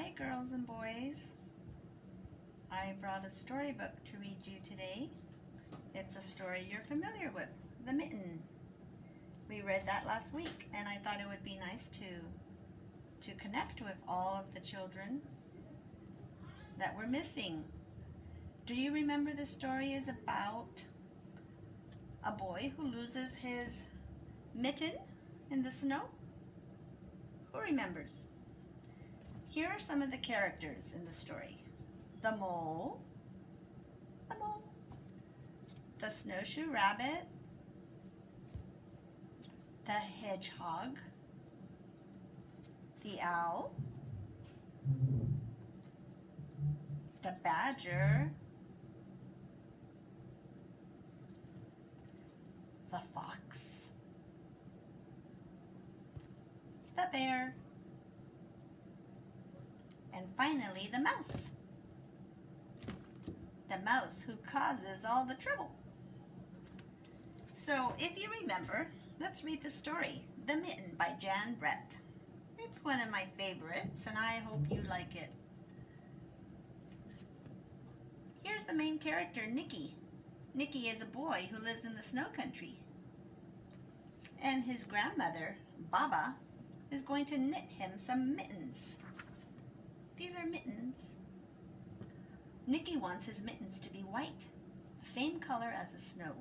Hi, girls and boys. I brought a storybook to read you today. It's a story you're familiar with, The Mitten. We read that last week, and I thought it would be nice to connect with all of the children that were missing. Do you remember the story is about a boy who loses his mitten in the snow? Who remembers? Here are some of the characters in the story. The mole, the snowshoe rabbit, the hedgehog, the owl, the badger, the fox, the bear, and finally the mouse. The mouse who causes all the trouble. So if you remember, let's read the story, The Mitten by Jen Bratt. It's one of my favorites, and I hope you like it. Here's the main character, Nicky. Nicky is a boy who lives in the snow country. And his grandmother, Baba, is going to knit him some mittens. These are mittens. Nicky wants his mittens to be white, the same color as the snow.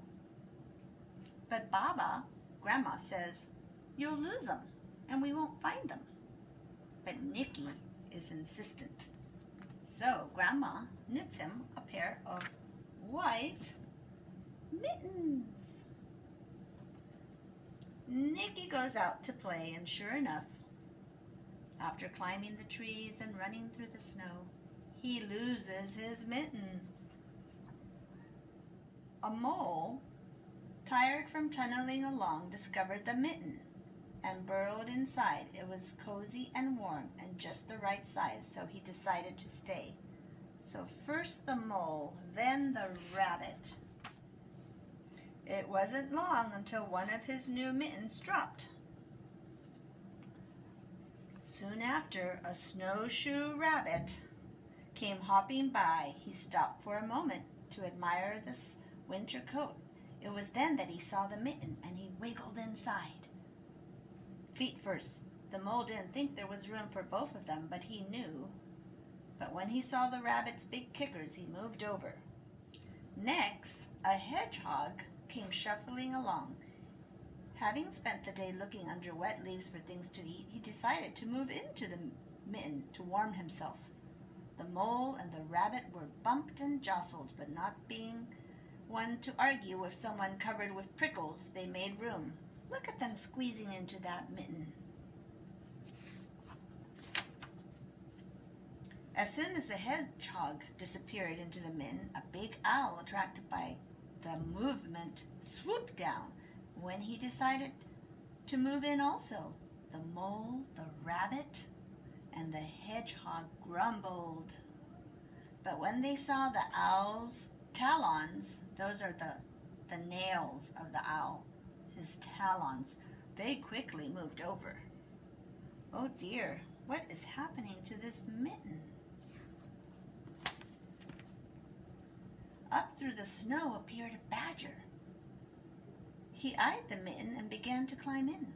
But Baba, Grandma, says, you'll lose them and we won't find them. But Nicky is insistent. So Grandma knits him a pair of white mittens. Nicky goes out to play, and sure enough, after climbing the trees and running through the snow, he loses his mitten. A mole, tired from tunneling along, discovered the mitten and burrowed inside. It was cozy and warm and just the right size, so he decided to stay. So first the mole, then the rabbit. It wasn't long until one of his new mittens dropped. Soon after, a snowshoe rabbit came hopping by. He stopped for a moment to admire this winter coat. It was then that he saw the mitten, and he wiggled inside. Feet first. The mole didn't think there was room for both of them, but he knew. But when he saw the rabbit's big kickers, he moved over. Next, a hedgehog came shuffling along. Having spent the day looking under wet leaves for things to eat, he decided to move into the mitten to warm himself. The mole and the rabbit were bumped and jostled, but not being one to argue with someone covered with prickles, they made room. Look at them squeezing into that mitten. As soon as the hedgehog disappeared into the mitten, a big owl, attracted by the movement, swooped down. When he decided to move in also, the mole, the rabbit, and the hedgehog grumbled. But when they saw the owl's talons, those are the nails of the owl, his talons, they quickly moved over. Oh dear, what is happening to this mitten? Up through the snow appeared a badger. He eyed the mitten and began to climb in.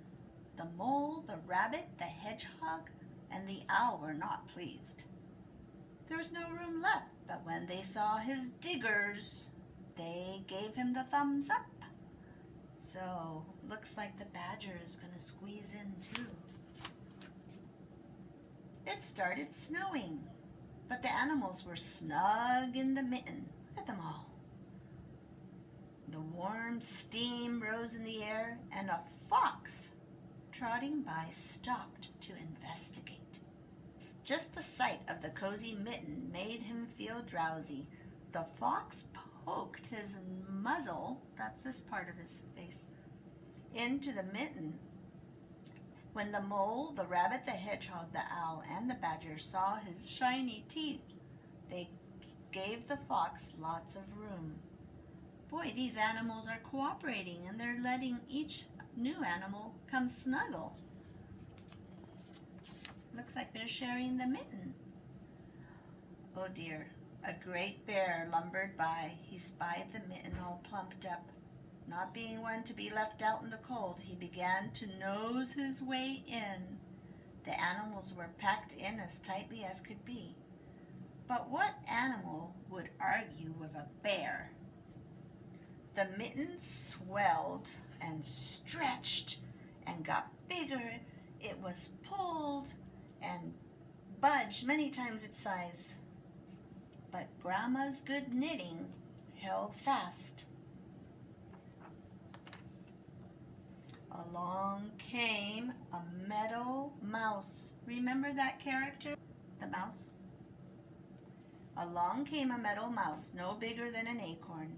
The mole, the rabbit, the hedgehog, and the owl were not pleased. There was no room left, but when they saw his diggers, they gave him the thumbs up. So, looks like the badger is going to squeeze in too. It started snowing, but the animals were snug in the mitten. Look at them all. The warm steam rose in the air, and a fox trotting by stopped to investigate. Just the sight of the cozy mitten made him feel drowsy. The fox poked his muzzle, that's this part of his face, into the mitten. When the mole, the rabbit, the hedgehog, the owl, and the badger saw his shiny teeth, they gave the fox lots of room. Boy, these animals are cooperating, and they're letting each new animal come snuggle. Looks like they're sharing the mitten. Oh dear. A great bear lumbered by. He spied the mitten all plumped up. Not being one to be left out in the cold, he began to nose his way in. The animals were packed in as tightly as could be. But what animal would argue with a bear? The mitten swelled and stretched and got bigger. It was pulled and budged many times its size. But Grandma's good knitting held fast. Along came a meadow mouse. Remember that character? The mouse? Along came a meadow mouse, no bigger than an acorn.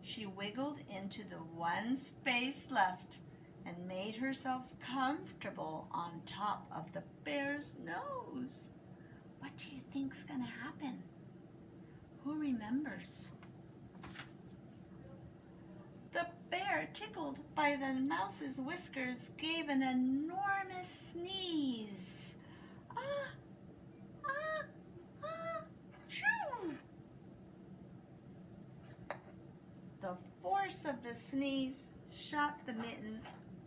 She wiggled into the one space left and made herself comfortable on top of the bear's nose. What do you think's gonna happen? Who remembers? The bear, tickled by the mouse's whiskers, gave an enormous sneeze. Ah, ah, ah, shoo! The force of the sneeze shot the mitten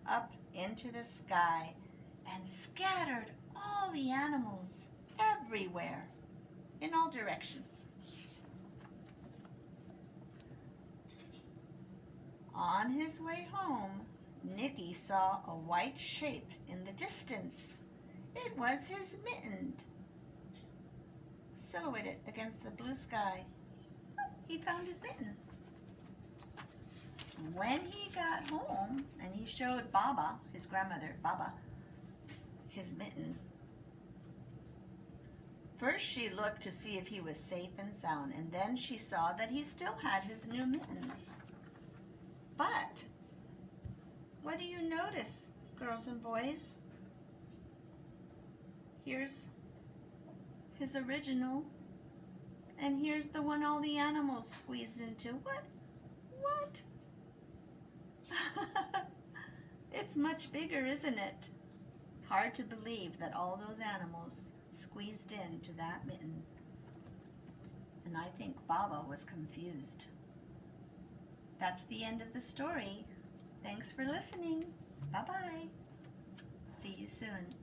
up into the sky and scattered all the animals everywhere, in all directions. On his way home, Nicky saw a white shape in the distance. It was his mitten, silhouetted against the blue sky. He found his mitten. When he got home and he showed Baba, his grandmother, Baba, his mitten, first she looked to see if he was safe and sound, and then she saw that he still had his new mittens. But what do you notice, girls and boys? Here's his original, and here's the one all the animals squeezed into. What? It's much bigger, isn't it? Hard to believe that all those animals squeezed into that mitten. And I think Baba was confused. That's the end of the story. Thanks for listening. Bye-bye. See you soon.